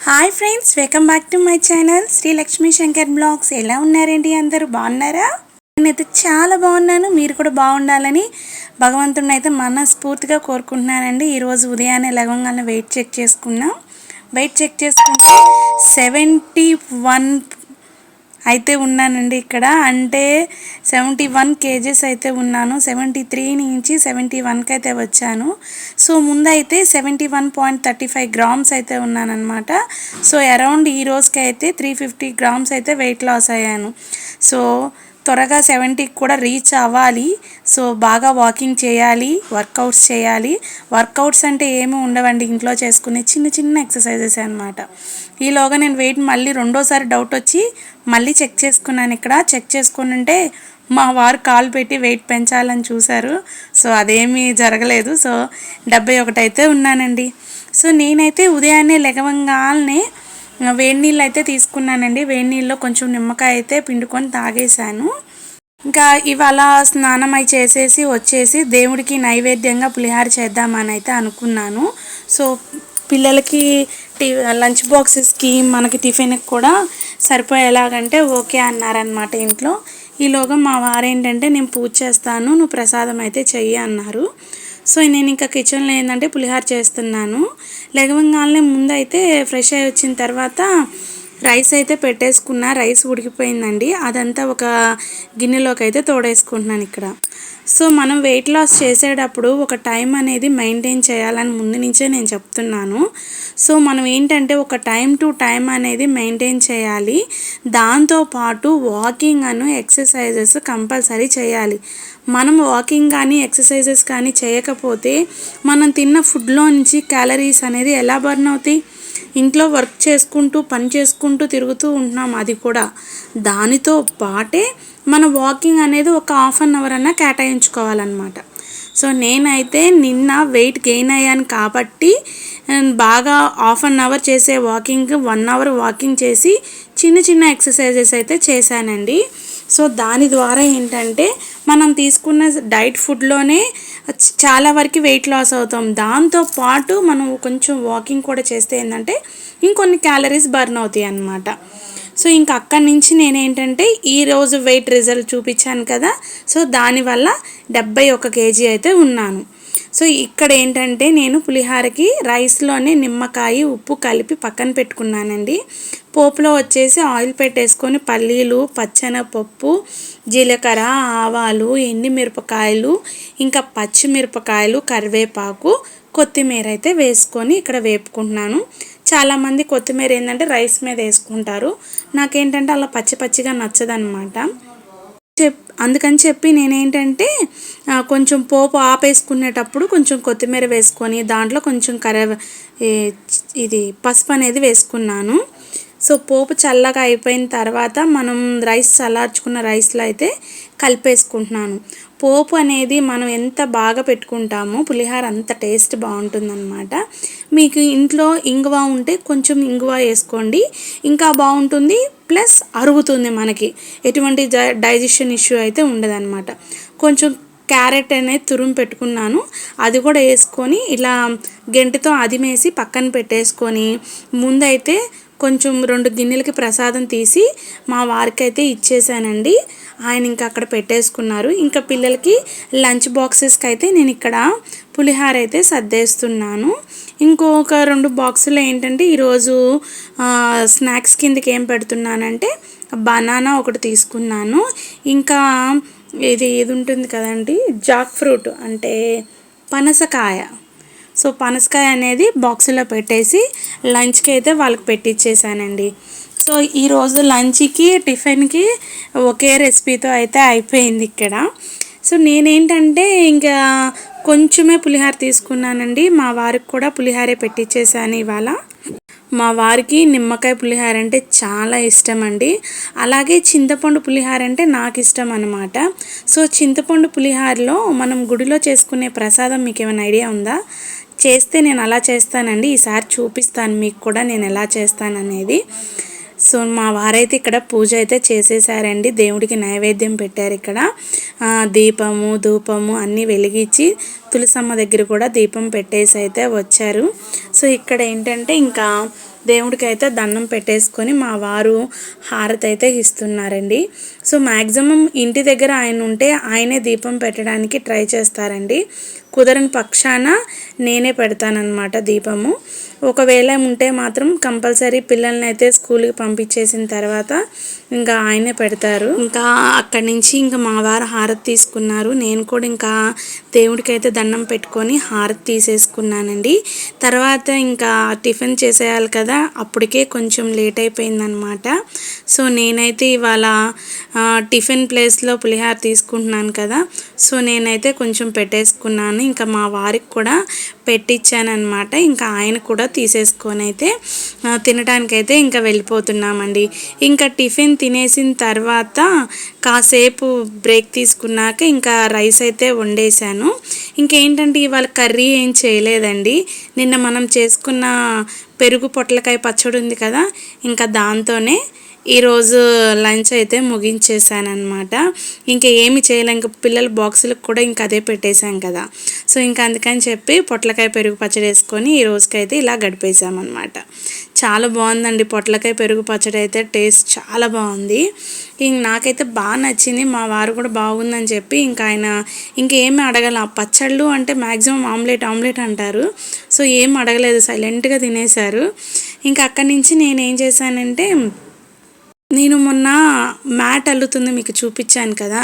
Hi friends, welcome back to my channel Sri Lakshmi Shankar blogs. ఎలా ఉన్నారేంటి అందరూ? బాగున్నారా? నేనైతే చాలా బాగున్నాను. మీరు కూడా బాగుండాలని భగవంతుడిని అయితే మనస్ఫూర్తిగా కోరుకుంటున్నానండి. ఈరోజు ఉదయాన్నే లగవంగానే వెయిట్ చెక్ చేసుకున్నాం. వెయిట్ చెక్ చేసుకుంటే 71 అయితే ఉన్నానండి. ఇక్కడ అంటే 71 కేజెస్ అయితే ఉన్నాను. 73 నుంచి 71కి అయితే వచ్చాను. సో ముందైతే 71.35 గ్రామ్స్ అయితే ఉన్నానన్నమాట. సో అరౌండ్ ఈ రోజుకి అయితే 350 గ్రామ్స్ అయితే వెయిట్ లాస్ అయ్యాను. సో త్వరగా 70కి కూడా రీచ్ అవ్వాలి. సో బాగా వాకింగ్ చేయాలి, వర్కౌట్స్ చేయాలి. వర్కౌట్స్ అంటే ఏమీ ఉండవండి, ఇంట్లో చేసుకునే చిన్న చిన్న ఎక్సర్సైజెస్ అనమాట. ఈలోగా నేను వెయిట్ మళ్ళీ రెండోసారి డౌట్ వచ్చి మళ్ళీ చెక్ చేసుకున్నాను. ఇక్కడ చెక్ చేసుకుని ఉంటే మా వారు కాలు పెట్టి వెయిట్ పెంచాలని చూశారు. సో అదేమీ జరగలేదు. సో 71 అయితే ఉన్నానండి. సో నేనైతే ఉదయాన్నే లెగవంగానే వేడి నీళ్ళు అయితే తీసుకున్నానండి. వేడి నీళ్ళలో కొంచెం నిమ్మకాయ అయితే పిండుకొని తాగేశాను. ఇంకా ఇవాళ స్నానం అయి చేసేసి వచ్చేసి దేవుడికి నైవేద్యంగా పులిహార చేద్దామని అయితే అనుకున్నాను. సో పిల్లలకి లంచ్ బాక్సెస్కి మనకి టిఫిన్కి కూడా సరిపోయేలాగంటే ఓకే అన్నారనమాట ఇంట్లో. ఈలోగా మా వారు ఏంటంటే నేను పూజ చేస్తాను, నువ్వు ప్రసాదం అయితే చెయ్యి అన్నారు. సో నేను ఇంకా కిచెన్లో ఏంటంటే పులిహార చేస్తున్నాను. లెగవంగానే ముందు అయితే ఫ్రెష్ అయ్యి వచ్చిన తర్వాత రైస్ అయితే పెట్టేసుకున్నా. రైస్ ఉడికిపోయిందండి. అదంతా ఒక గిన్నెలోకి అయితే తోడేసుకుంటున్నాను ఇక్కడ. సో మనం వెయిట్ లాస్ చేసేటప్పుడు ఒక టైం అనేది మెయింటైన్ చేయాలని ముందు నుంచే నేను చెప్తున్నాను. సో మనం ఏంటంటే ఒక టైం టు టైం అనేది మెయింటైన్ చేయాలి. దాంతోపాటు వాకింగ్ అను ఎక్సర్సైజెస్ కంపల్సరీ చేయాలి. మనం వాకింగ్ కానీ ఎక్సర్సైజెస్ కానీ చేయకపోతే మనం తిన్న ఫుడ్లో నుంచి క్యాలరీస్ అనేది ఎలా బర్న్ అవుతాయి? ఇంట్లో వర్క్ చేసుకుంటూ పని చేసుకుంటూ తిరుగుతూ ఉంటున్నాం. అది కూడా దానితో పాటే మన వాకింగ్ అనేది ఒక హాఫ్ అన్ అవర్ అన్నా కేటాయించుకోవాలన్నమాట. సో నేనైతే నిన్న వెయిట్ గెయిన్ అయ్యాను కాబట్టి బాగా హాఫ్ అన్ అవర్ చేసే వాకింగ్ 1 అవర్ వాకింగ్ చేసి చిన్న చిన్న ఎక్సర్సైజెస్ అయితే చేశానండి. సో దాని ద్వారా ఏంటంటే మనం తీసుకున్న డైట్ ఫుడ్లోనే చాలా వరకు వెయిట్ లాస్ అవుతాం. దాంతోపాటు మనం కొంచెం వాకింగ్ కూడా చేస్తే ఏంటంటే ఇంకొన్ని క్యాలరీస్ బర్న్ అవుతాయి అన్నమాట. సో ఇంకా అక్కడి నుంచి నేనేంటంటే ఈరోజు వెయిట్ రిజల్ట్ చూపించాను కదా. సో దానివల్ల 71 కేజీ అయితే ఉన్నాను. సో ఇక్కడ ఏంటంటే నేను పులిహారకి రైస్లోనే నిమ్మకాయ ఉప్పు కలిపి పక్కన పెట్టుకున్నానండి. పోపులో వచ్చేసి ఆయిల్ పెట్టేసుకొని పల్లీలు, పచ్చెనపప్పు, జీలకర్ర, ఆవాలు, ఎండుమిరపకాయలు, ఇంకా పచ్చిమిరపకాయలు, కరివేపాకు, కొత్తిమీర అయితే వేసుకొని ఇక్కడ వేపుకుంటున్నాను. చాలామంది కొత్తిమీర ఏంటంటే రైస్ మీద వేసుకుంటారు. నాకేంటంటే అలా పచ్చి పచ్చిగా నచ్చదనమాట. అందుకని చెప్పి నేనేంటంటే కొంచెం పోపు ఆపేసుకునేటప్పుడు కొంచెం కొత్తిమీర వేసుకొని దాంట్లో కొంచెం ఇది పసుపు అనేది వేసుకున్నాను. సో పోపు చల్లగా అయిపోయిన తర్వాత మనం రైస్ చల్లార్చుకున్న రైస్లో అయితే కలిపేసుకుంటున్నాను. పోపు అనేది మనం ఎంత బాగా పెట్టుకుంటామో పులిహార అంత టేస్ట్ బాగుంటుందన్నమాట. మీకు ఇంట్లో ఇంగువ ఉంటే కొంచెం ఇంగువ వేసుకోండి, ఇంకా బాగుంటుంది. ప్లస్ అరుగుతుంది, మనకి ఎటువంటి డైజెషన్ ఇష్యూ అయితే ఉండదన్నమాట. కొంచెం క్యారెట్ అనేది తురుము పెట్టుకున్నాను, అది కూడా వేసుకొని ఇలా గెంటితో అదిమేసి పక్కన పెట్టేసుకొని ముందైతే కొంచెం 2 గిన్నెలకి ప్రసాదం తీసి మా వారికి అయితే ఇచ్చేసానండి. ఆయన ఇంకా అక్కడ పెట్టేసుకున్నారు. ఇంకా పిల్లలకి లంచ్ బాక్సెస్కి అయితే నేను ఇక్కడ పులిహార అయితే సర్దేస్తున్నాను. ఇంకొక 2 బాక్సులు ఏంటంటే ఈరోజు స్నాక్స్ కిందకి ఏం పెడుతున్నానంటే బనానా ఒకటి తీసుకున్నాను. ఇంకా ఇది ఉంటుంది కదండి, జాక్ ఫ్రూట్ అంటే పనసకాయ. సో పనసకాయ అనేది బాక్సులో పెట్టేసి లంచ్కి అయితే వాళ్ళకి పెట్టించేసానండి. సో ఈరోజు లంచ్కి టిఫిన్కి ఒకే రెసిపీతో అయితే అయిపోయింది ఇక్కడ. సో నేనేంటంటే ఇంకా కొంచెమే పులిహార తీసుకున్నానండి. మా వారికి కూడా పులిహారే పెట్టించేసాను ఇవాళ. మా వారికి నిమ్మకాయ పులిహార అంటే చాలా ఇష్టం అండి. అలాగే చింతపండు పులిహార అంటే నాకు ఇష్టం అన్నమాట. సో చింతపండు పులిహారలో మనం గుడిలో చేసుకునే ప్రసాదం మీకు ఏమైనా ఐడియా ఉందా? చేస్తే నేను అలా చేస్తానండి. ఈసారి చూపిస్తాను మీకు కూడా నేను ఎలా చేస్తాననేది. సో మా వారైతే ఇక్కడ పూజ అయితే చేసేసారండి. దేవుడికి నైవేద్యం పెట్టారు. ఇక్కడ దీపము ధూపము అన్నీ వెలిగించి తులసమ్మ దగ్గర కూడా దీపం పెట్టేసి అయితే వచ్చారు. సో ఇక్కడ ఏంటంటే ఇంకా దేవుడికి అయితే దండం పెట్టేసుకొని మా వారు హారతి అయితే ఇస్తున్నారండి. సో మ్యాక్సిమం ఇంటి దగ్గర ఆయన ఉంటే ఆయనే దీపం పెట్టడానికి ట్రై చేస్తారండి. కుదరని పక్షాన నేనే పెడతానన్నమాట దీపము. ఒకవేళ ఉంటే మాత్రం కంపల్సరీ పిల్లల్ని అయితే స్కూల్కి పంపించేసిన తర్వాత ఇంకా ఆయనే పెడతారు. ఇంకా అక్కడి నుంచి ఇంకా మా వారు హారతి తీసుకున్నారు. నేను కూడా ఇంకా దేవుడికి అయితే దండం పెట్టుకొని హారతి తీసేసుకున్నానండి. తర్వాత ఇంకా టిఫిన్ చేసేయాలి కదా, అప్పటికే కొంచెం లేట్ అయిపోయిందనమాట. సో నేనైతే ఇవాళ టిఫిన్ ప్లేస్లో పులిహార తీసుకుంటున్నాను కదా, సో నేనైతే కొంచెం పెట్టేసుకున్నాను. ఇంకా మా వారికి కూడా పెట్టించాను అనమాట. ఇంకా ఆయన కూడా తీసేసుకొని అయితే తినడానికైతే ఇంకా వెళ్ళిపోతున్నామండి. ఇంకా టిఫిన్ తినేసిన తర్వాత కాసేపు బ్రేక్ తీసుకున్నాక ఇంకా రైస్ అయితే వండేసాను. ఇంకేంటంటే ఇవాళ కర్రీ ఏం చేయలేదండి. నిన్న మనం చేసుకున్న పెరుగు పొట్లకాయ పచ్చడి ఉంది కదా, ఇంకా దాంతోనే ఈరోజు లంచ్ అయితే ముగించేసానమాట. ఇంకా ఏమి చేయలే, ఇంకా పిల్లల బాక్సులకు కూడా ఇంకా అదే పెట్టేశాం కదా, సో ఇంకా అందుకని చెప్పి పొట్లకాయ పెరుగు పచ్చడి వేసుకొని ఈ రోజుకైతే ఇలా గడిపేసామన్నమాట. చాలా బాగుందండి పొట్లకాయ పెరుగు పచ్చడి అయితే, టేస్ట్ చాలా బాగుంది. ఇంక నాకైతే బాగా నచ్చింది. మా వారు కూడా బాగుందని చెప్పి ఇంకా ఆయన ఇంకేమి అడగల. పచ్చళ్ళు అంటే మ్యాక్సిమం ఆమ్లెట్ అంటారు. సో ఏం అడగలేదు, సైలెంట్గా తినేశారు. ఇంకా అక్కడి నుంచి నేనేం చేశానంటే, నేను మొన్న మ్యాట్ అల్లుతుంది మీకు చూపించాను కదా,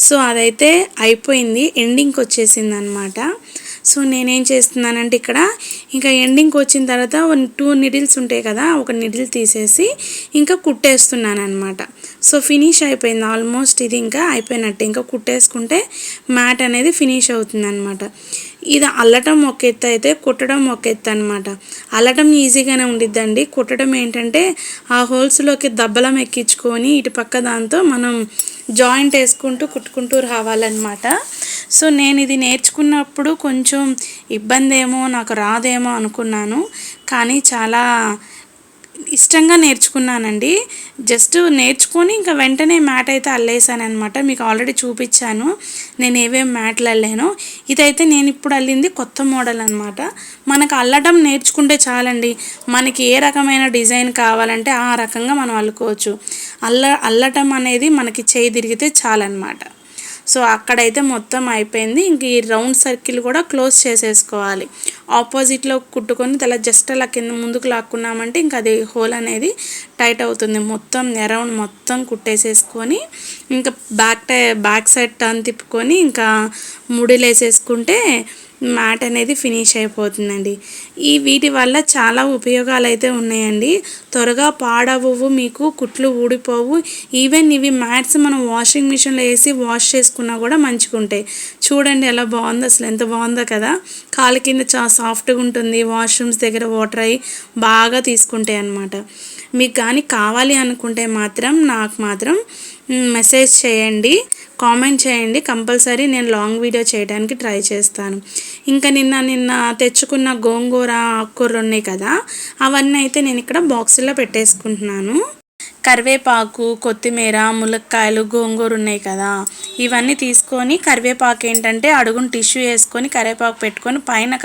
సో అదైతే అయిపోయింది, ఎండింగ్కి వచ్చేసింది అనమాట. సో నేనేం చేస్తున్నానంటే ఇక్కడ ఇంకా ఎండింగ్కి వచ్చిన తర్వాత 2 నిడిల్స్ ఉంటాయి కదా, ఒక నిడిల్ తీసేసి ఇంకా కుట్టేస్తున్నాను అనమాట. సో ఫినిష్ అయిపోయింది ఆల్మోస్ట్, ఇది ఇంకా అయిపోయినట్టే. ఇంకా కుట్టేసుకుంటే మ్యాట్ అనేది ఫినిష్ అవుతుంది అనమాట. ఇది అల్లటం ఒక ఎత్తు అయితే కుట్టడం ఒక ఎత్తు అనమాట. అల్లటం ఈజీగానే ఉండిద్దండి. కుట్టడం ఏంటంటే ఆ హోల్స్లోకి దబ్బలం ఎక్కించుకొని ఇటు పక్క దాంతో మనం జాయింట్ వేసుకుంటూ కుట్టుకుంటూ రావాలన్నమాట. సో నేను ఇది నేర్చుకున్నప్పుడు కొంచెం ఇబ్బంది ఏమో, నాకు రాదేమో అనుకున్నాను, కానీ చాలా ఇష్టంగా నేర్చుకున్నానండి. జస్ట్ నేర్చుకొని ఇంకా వెంటనే మ్యాట్ అయితే అల్లేసాను అనమాట. మీకు ఆల్రెడీ చూపించాను నేను ఏమేమి మ్యాట్లు అల్లానో. ఇదైతే నేను ఇప్పుడు అల్లింది కొత్త మోడల్ అనమాట. మనకు అల్లటం నేర్చుకుంటే చాలండి, మనకి ఏ రకమైన డిజైన్ కావాలంటే ఆ రకంగా మనం అల్లుకోవచ్చు. అల్లటం అనేది మనకి చేయి తిరిగితే చాలన్నమాట. సో అక్కడైతే మొత్తం అయిపోయింది. ఇంక ఈ రౌండ్ సర్కిల్ కూడా క్లోజ్ చేసేసుకోవాలి. ఆపోజిట్లో కుట్టుకొని అలా జస్ట్ అలా కింద ముందుకు లాక్కున్నామంటే ఇంకా అది హోల్ అనేది టైట్ అవుతుంది. మొత్తం అరౌండ్ మొత్తం కుట్టేసేసుకొని ఇంకా బ్యాక్ సైడ్ టర్న్ తిప్పుకొని ఇంకా ముడిలేసేసుకుంటే మ్యాట్ అనేది ఫినిష్ అయిపోతుందండి. వీటి వల్ల చాలా ఉపయోగాలు అయితే ఉన్నాయండి. త్వరగా పాడవు, మీకు కుట్లు ఊడిపోవు. ఈవెన్ ఇవి మ్యాట్స్ మనం వాషింగ్ మిషన్లో వేసి వాష్ చేసుకున్నా కూడా మంచిగా ఉంటాయి. చూడండి ఎలా బాగుందో, అసలు ఎంత బాగుందో కదా. కాలు కింద చాలా సాఫ్ట్గా ఉంటుంది. వాష్రూమ్స్ దగ్గర వాటర్ అయ్యి బాగా తీసుకుంటాయి అన్నమాట. మీకు కానీ కావాలి అనుకుంటే మాత్రం నాకు మాత్రం మెసేజ్ చేయండి, కామెంట్ చేయండి. కంపల్సరీ నేను లాంగ్ వీడియో చేయడానికి ట్రై చేస్తాను. ఇంకా నిన్న తెచ్చుకున్న గోంగూర ఆకుకూరలు ఉన్నాయి కదా, అవన్నీ అయితే నేను ఇక్కడ బాక్సుల్లో పెట్టేసుకుంటున్నాను. కరివేపాకు, కొత్తిమీర, ములక్కాయలు, గోంగూర ఉన్నాయి కదా, ఇవన్నీ తీసుకొని కరివేపాకు ఏంటంటే అడుగున టిష్యూ వేసుకొని కరివేపాకు పెట్టుకొని పైన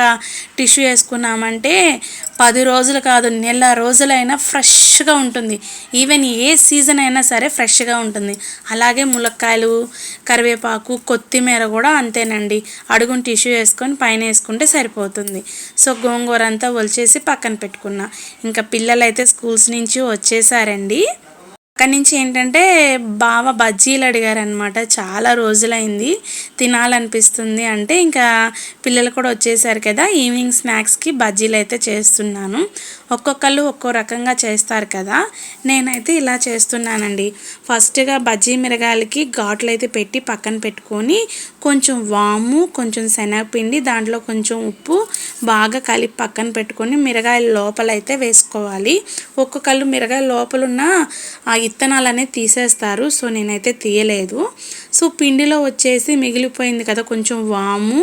టిష్యూ వేసుకున్నామంటే 10 రోజులు కాదు, నెల రోజులైనా ఫ్రెష్గా ఉంటుంది. ఈవెన్ ఏ సీజన్ అయినా సరే ఫ్రెష్గా ఉంటుంది. అలాగే ములక్కాయలు, కరివేపాకు, కొత్తిమీర కూడా అంతేనండి. అడుగున టిష్యూ వేసుకొని పైన వేసుకుంటే సరిపోతుంది. సో గోంగూర అంతా ఒలిచేసి పక్కన పెట్టుకున్నా. ఇంకా పిల్లలు అయితే స్కూల్స్ నుంచి వచ్చేసారండి. అక్కడి నుంచి ఏంటంటే బావ బజ్జీలు అడిగారనమాట. చాలా రోజులైంది తినాలనిపిస్తుంది అంటే ఇంకా పిల్లలు కూడా వచ్చేసారు కదా, ఈవినింగ్ స్నాక్స్కి బజ్జీలు అయితే చేస్తున్నాను. ఒక్కొక్కళ్ళు ఒక్కో రకంగా చేస్తారు కదా, నేనైతే ఇలా చేస్తున్నానండి. ఫస్ట్గా బజ్జీ మిరగాయలకి ఘాట్లు అయితే పెట్టి పక్కన పెట్టుకొని కొంచెం వాము, కొంచెం శనగపిండి, దాంట్లో కొంచెం ఉప్పు బాగా కలిపి పక్కన పెట్టుకొని మిరగాయల లోపలైతే వేసుకోవాలి. ఒక్కొక్కళ్ళు మిరగాయల లోపలున్న ఆ ఇత్తనాలు అనేది తీసేస్తారు. సో నేనైతే తీయలేదు. సో పిండిలో వచ్చేసి మిగిలిపోయింది కదా, కొంచెం వాము,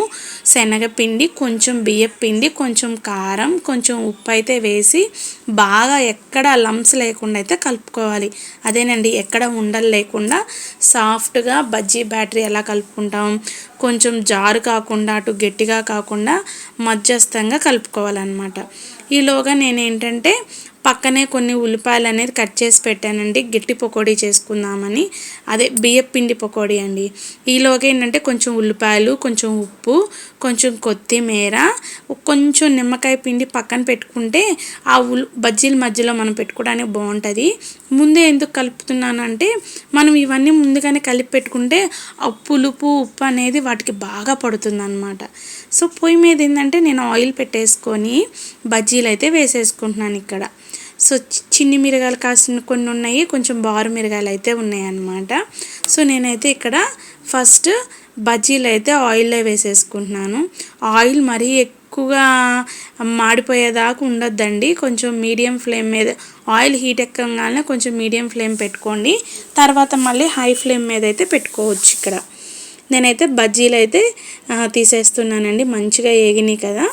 శనగపిండి, కొంచెం బియ్యపిండి, కొంచెం కారం, కొంచెం ఉప్పు అయితే వేసి బాగా ఎక్కడ లంప్స్ లేకుండా అయితే కలుపుకోవాలి. అదేనండి, ఎక్కడ ఉండలు లేకుండా సాఫ్ట్గా బజ్జీ బ్యాటరీ ఎలా కలుపుకుంటాం, కొంచెం జారు కాకుండా అటు గట్టిగా కాకుండా మధ్యస్థంగా కలుపుకోవాలన్నమాట. ఈలోగా నేనేంటంటే పక్కనే కొన్ని ఉల్లిపాయలు అనేది కట్ చేసి పెట్టానండి, గట్టి పకోడీ చేసుకుందామని. అదే బియ్యపు పిండి పకోడీ అండి. ఈలోగా ఏంటంటే కొంచెం ఉల్లిపాయలు, కొంచెం ఉప్పు, కొంచెం కొత్తిమీర, కొంచెం నిమ్మకాయ పిండి పక్కన పెట్టుకుంటే ఆ బజ్జీల మధ్యలో మనం పెట్టుకోవడానికి బాగుంటుంది. ముందే ఎందుకు కలుపుతున్నానంటే మనం ఇవన్నీ ముందుగానే కలిపి పెట్టుకుంటే ఆ పులుపు ఉప్పు అనేది వాటికి బాగా పడుతుంది అన్నమాట. సో పొయ్యి మీద ఏంటంటే నేను ఆయిల్ పెట్టేసుకొని బజ్జీలు అయితే వేసేసుకుంటున్నాను ఇక్కడ. సో చిన్ని మిరగాయలు కాసిన కొన్ని ఉన్నాయి, కొంచెం బారు మిరగాయలు అయితే ఉన్నాయి అన్నమాట. సో నేనైతే ఇక్కడ ఫస్ట్ బజ్జీలు అయితే ఆయిల్లో వేసేసుకుంటున్నాను. ఆయిల్ మరీ ఎక్కువగా మాడిపోయేదాకా ఉండొద్దండి, కొంచెం మీడియం ఫ్లేమ్ మీద ఆయిల్ హీట్ ఎక్కగానే కొంచెం మీడియం ఫ్లేమ్ పెట్టుకోండి, తర్వాత మళ్ళీ హై ఫ్లేమ్ మీద అయితే పెట్టుకోవచ్చు. ఇక్కడ నేనైతే బజ్జీలు అయితే తీసేస్తున్నానండి, మంచిగా ఏగినాయి కదా.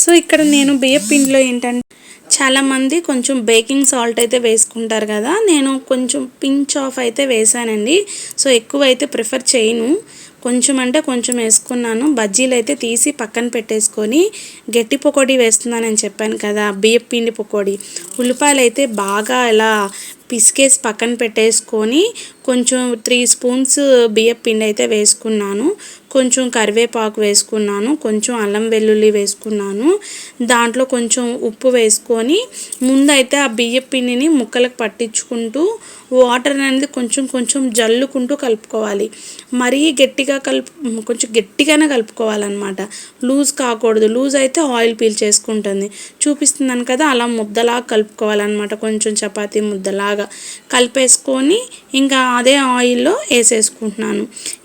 సో ఇక్కడ నేను బియ్యం పిండిలో ఏంటంటే చాలామంది కొంచెం బేకింగ్ సాల్ట్ అయితే వేసుకుంటారు కదా, నేను కొంచెం పించ్ ఆఫ్ అయితే వేసానండి. సో ఎక్కువ అయితే ప్రిఫర్ చేయను, కొంచెం అంటే కొంచెం వేసుకున్నాను. బజ్జీలు అయితే తీసి పక్కన పెట్టేసుకొని గట్టి పకోడీ వేస్తున్నానని చెప్పాను కదా, బియ్యం పిండి పకోడీ. ఉల్లిపాయలు అయితే బాగా ఇలా పిసికేసి పక్కన పెట్టేసుకొని కొంచెం 3 స్పూన్స్ బియ్యం పిండి అయితే వేసుకున్నాను, కొంచెం కరివేపాకు వేసుకున్నాను, కొంచెం అల్లం వెల్లుల్లి వేసుకున్నాను, దాంట్లో కొంచెం ఉప్పు వేసుకొని ముందైతే ఆ బియ్యం పిండిని ముక్కలకు పట్టించుకుంటూ వాటర్ అనేది కొంచెం కొంచెం జల్లుకుంటూ కలుపుకోవాలి. మరీ గట్టిగా కొంచెం గట్టిగానే కలుపుకోవాలన్నమాట, లూజ్ కాకూడదు. లూజ్ అయితే ఆయిల్ పీల్చేసుకుంటుంది. చూపిస్తున్నాను కదా, అలా ముద్దలాగా కలుపుకోవాలన్నమాట, కొంచెం చపాతీ ముద్దలాగా కలిపేసుకొని ఇంకా అదే ఆయిల్లో వేసేసుకుంటున్నాను.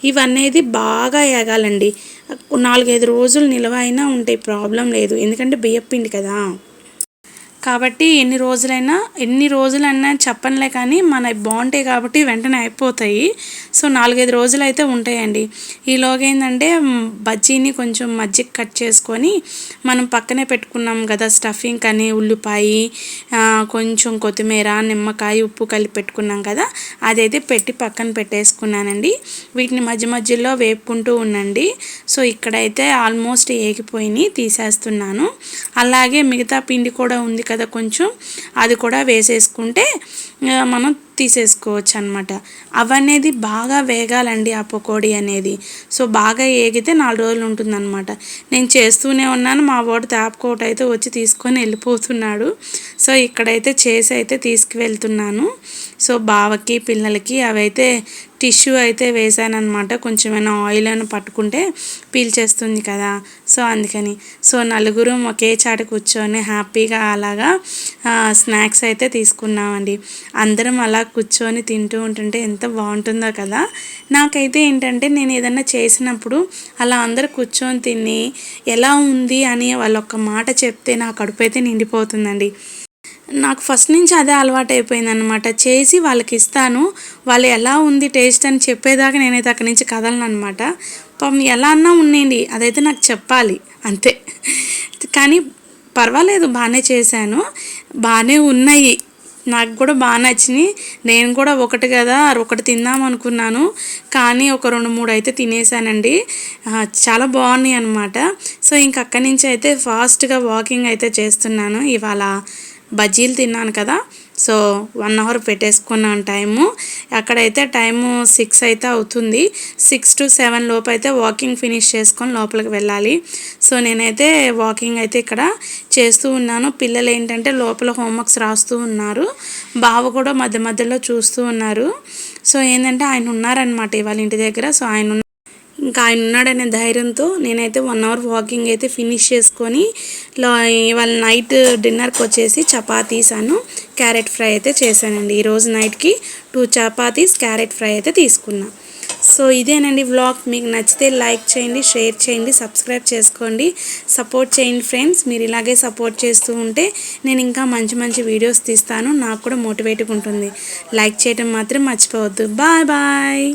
ఇవన్నీ బాగా వేగాలండి, 4-5 రోజులు నిల్వ అయినా ఉంటాయి, ప్రాబ్లం లేదు, ఎందుకంటే బియ్యం పిండి కదా. కాబట్టి ఎన్ని రోజులన్నా చెప్పనులే కానీ మన బాగుంటాయి కాబట్టి వెంటనే అయిపోతాయి. సో 4-5 రోజులు అయితే ఉంటాయండి. ఈలోగా ఏంటంటే బజ్జీని కొంచెం మజ్జిగ కట్ చేసుకొని మనం పక్కనే పెట్టుకున్నాం కదా స్టఫింగ్ అని, ఉల్లిపాయ, కొంచెం కొత్తిమీర, నిమ్మకాయ, ఉప్పు కలిపి పెట్టుకున్నాం కదా, అదైతే పెట్టి పక్కన పెట్టేసుకున్నానండి. వీటిని మధ్య మధ్యలో వేపుకుంటూ ఉండండి. సో ఇక్కడైతే ఆల్మోస్ట్ ఏగిపోయినాయి, తీసేస్తున్నాను. అలాగే మిగతా పిండి కూడా ఉంది కదా కొంచెం, అది కూడా వేసేసుకుంటే మనం తీసేసుకోవచ్చు అన్నమాట. అవనేది బాగా వేగాలండి ఆ పకోడీ అనేది. సో బాగా ఏగితే 4 రోజులు ఉంటుందన్నమాట. నేను చేస్తూనే ఉన్నాను, మా వాడు తాపకోట అయితే వచ్చి తీసుకొని వెళ్ళిపోతున్నాడు. సో ఇక్కడైతే చేసి అయితే తీసుకువెళ్తున్నాను. సో బావకి పిల్లలకి అవైతే టిష్యూ అయితే వేసానమాట, కొంచెమైనా ఆయిల్ అని పట్టుకుంటే పీల్చేస్తుంది కదా, సో అందుకని. సో నలుగురు ఒకే చాట కూర్చొని హ్యాపీగా అలాగా స్నాక్స్ అయితే తీసుకున్నామండి. అందరం అలా కూర్చొని తింటూ ఉంటుంటే ఎంత బాగుంటుందో కదా. నాకైతే ఏంటంటే నేను ఏదన్నా చేసినప్పుడు అలా అందరూ కూర్చొని తిని ఎలా ఉంది అని వాళ్ళొక్క మాట చెప్తే నా కడుపు అయితే నిండిపోతుందండి. నాకు ఫస్ట్ నుంచి అదే అలవాటు అయిపోయిందనమాట, చేసి వాళ్ళకి ఇస్తాను, వాళ్ళు ఎలా ఉంది టేస్ట్ అని చెప్పేదాకా నేనైతే అక్కడి నుంచి కదలను అనమాట. పాపం ఎలా అన్నా ఉండండి, అదైతే నాకు చెప్పాలి అంతే. కానీ పర్వాలేదు, బాగానే చేశాను, బాగానే ఉన్నాయి, నాకు కూడా బాగా నచ్చినాయి. నేను కూడా ఒకటి కదా ఒకటి తిందాం అనుకున్నాను, కానీ ఒక 2-3 అయితే తినేసానండి, చాలా బాగున్నాయి అనమాట. సో ఇంక అక్కడి నుంచి అయితే ఫాస్ట్గా వాకింగ్ అయితే చేస్తున్నాను. ఇవాళ బజ్జీలు తిన్నాను కదా, సో 1 అవర్ పెట్టేసుకున్నాను టైము. అక్కడైతే టైము 6 అయితే అవుతుంది, 6 to 7 లోపు అయితే వాకింగ్ ఫినిష్ చేసుకొని లోపలికి వెళ్ళాలి. సో నేనైతే వాకింగ్ అయితే ఇక్కడ చేస్తూ ఉన్నాను. పిల్లలు ఏంటంటే లోపల హోంవర్క్స్ రాస్తూ ఉన్నారు, బావ కూడా మధ్య మధ్యలో చూస్తూ ఉన్నారు. సో ఏంటంటే ఆయన ఉన్నారనమాట ఇవాళ ఇంటి దగ్గర. సో ఆయన ఉన్నాడనే ధైర్యంతో నేనైతే 1 అవర్ వాకింగ్ అయితే ఫినిష్ చేసుకొని ఇవాళ నైట్ డిన్నర్కి వచ్చేసి చపాతీస్ క్యారెట్ ఫ్రై అయితే చేశానండి. ఈరోజు నైట్కి 2 చపాతీస్ క్యారెట్ ఫ్రై అయితే తీసుకున్నా. సో ఇదేనండి వ్లాగ్. మీకు నచ్చితే లైక్ చేయండి, షేర్ చేయండి, సబ్స్క్రైబ్ చేసుకోండి, సపోర్ట్ చేయండి ఫ్రెండ్స్. మీరు ఇలాగే సపోర్ట్ చేస్తూ ఉంటే నేను ఇంకా మంచి మంచి వీడియోస్ తీస్తాను, నాకు కూడా మోటివేట్గా ఉంటుంది. లైక్ చేయడం మాత్రం మర్చిపోవద్దు. Bye bye.